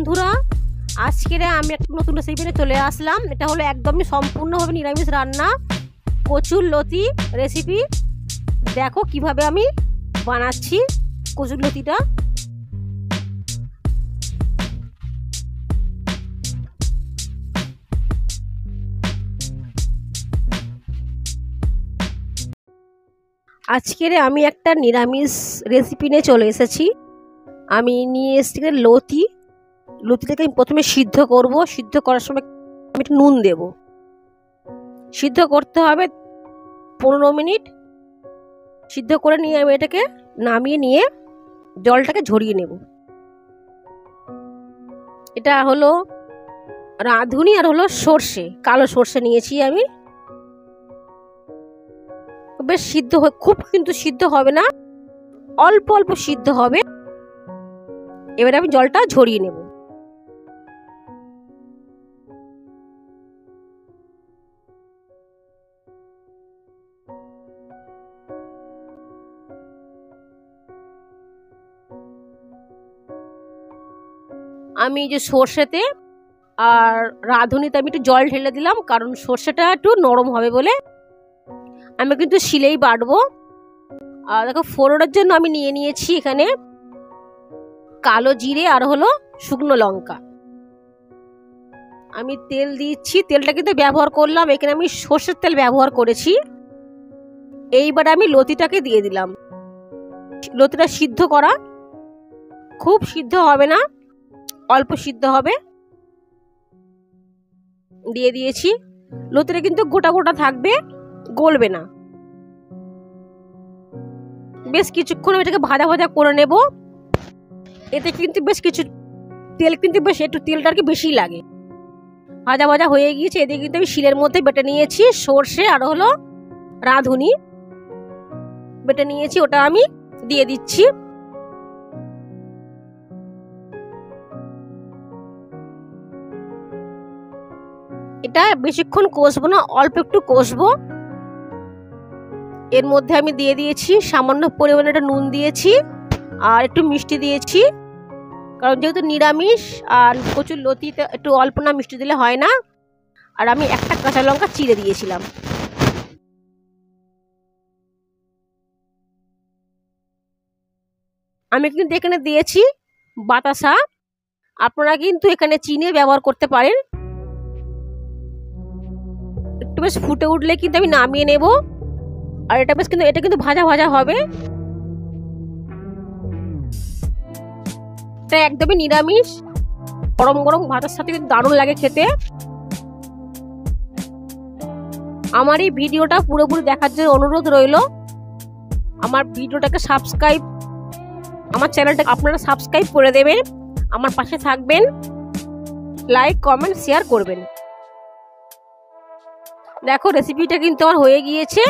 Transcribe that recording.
বন্ধুরা, আজকের আমি একটা নতুন রেসিপি নিয়ে চলে আসলাম। এটা হলো একদমই সম্পূর্ণভাবে নিরামিষ রান্না, কচুর লতি রেসিপি। দেখো কিভাবে আমি বানাচ্ছি কচুর লতিটা। আজকের আমি একটা নিরামিষ রেসিপি নিয়ে চলে এসেছি। আমি নিয়ে এসেছি লতিটাকে আমি প্রথমে সিদ্ধ করব। সিদ্ধ করার সময় আমি একটু নুন দেব। সিদ্ধ করতে হবে 15 মিনিট। সিদ্ধ করে নিয়ে আমি এটাকে নামিয়ে নিয়ে জলটাকে ঝরিয়ে নেব। এটা হলো রাঁধুনি আর হলো সর্ষে, কালো সর্ষে নিয়েছি আমি। বেশ সিদ্ধ খুব কিন্তু সিদ্ধ হবে না, অল্প অল্প সিদ্ধ হবে। এবারে আমি জলটা ঝরিয়ে নেব। আমি যে সর্ষেতে আর রাঁধুনিতে আমি একটু জল ঢেলে দিলাম, কারণ সর্ষেটা একটু নরম হবে বলে। আমি কিন্তু শিলেই বাটবো। আর দেখো ফোড়নের জন্য আমি নিয়ে নিয়েছি এখানে কালো জিরে আর হলো শুকনো লঙ্কা। আমি তেল দিচ্ছি, তেলটা কিন্তু ব্যবহার করলাম, এখানে আমি সর্ষের তেল ব্যবহার করেছি। এইবার আমি লতিটাকে দিয়ে দিলাম। লতিটা সিদ্ধ করা, খুব সিদ্ধ হবে না, অল্প সিদ্ধ হবে। দিয়ে দিয়েছি। লতিটা কিন্তু গোটা গোটা থাকবে, গলবে না। বেশ কিছুক্ষণ এটাকে ভাজা ভাজা করে নেব। এতে কিন্তু বেশ কিছু তেল, কিন্তু বেশ একটু তেলটা আর কি বেশি লাগে। ভাজা ভাজা হয়ে গিয়েছে। এদিকে কিন্তু আমি শিলের মধ্যে বেটে নিয়েছি সর্ষে আর হলো রাঁধুনি বেটে নিয়েছি, ওটা আমি দিয়ে দিচ্ছি। এটা বেশিক্ষণ কষবো না, অল্প একটু কষবো। এর মধ্যে আমি দিয়ে দিয়েছি সামান্য পরিমাণে একটা নুন দিয়েছি আর একটু মিষ্টি দিয়েছি, কারণ যেহেতু নিরামিষ আর কচুর লতিতে একটু অল্প না মিষ্টি দিলে হয় না। আর আমি একটা কাঁচা লঙ্কা চিড়ে দিয়েছিলাম। আমি কিন্তু এখানে দিয়েছি বাতাসা, আপনারা কিন্তু এখানে চিনি ব্যবহার করতে পারেন। একটু বেশ ফুটে উঠলে কিন্তু আমি নামিয়ে নেব। আর এটা কিন্তু ভাজা ভাজা হবে। এটা একদমই নিরামিষ, গরম গরম ভাতের সাথে কিন্তু দারুণ লাগে খেতে। আমার এই ভিডিওটা পুরোপুরি দেখার জন্য অনুরোধ রইল। আমার ভিডিওটাকে সাবস্ক্রাইব, আমার চ্যানেলটাকে আপনারা সাবস্ক্রাইব করে দেবেন, আমার পাশে থাকবেন, লাইক কমেন্ট শেয়ার করবেন। দেখো রেসিপিটা কিন্তু আমার হয়ে গিয়েছে।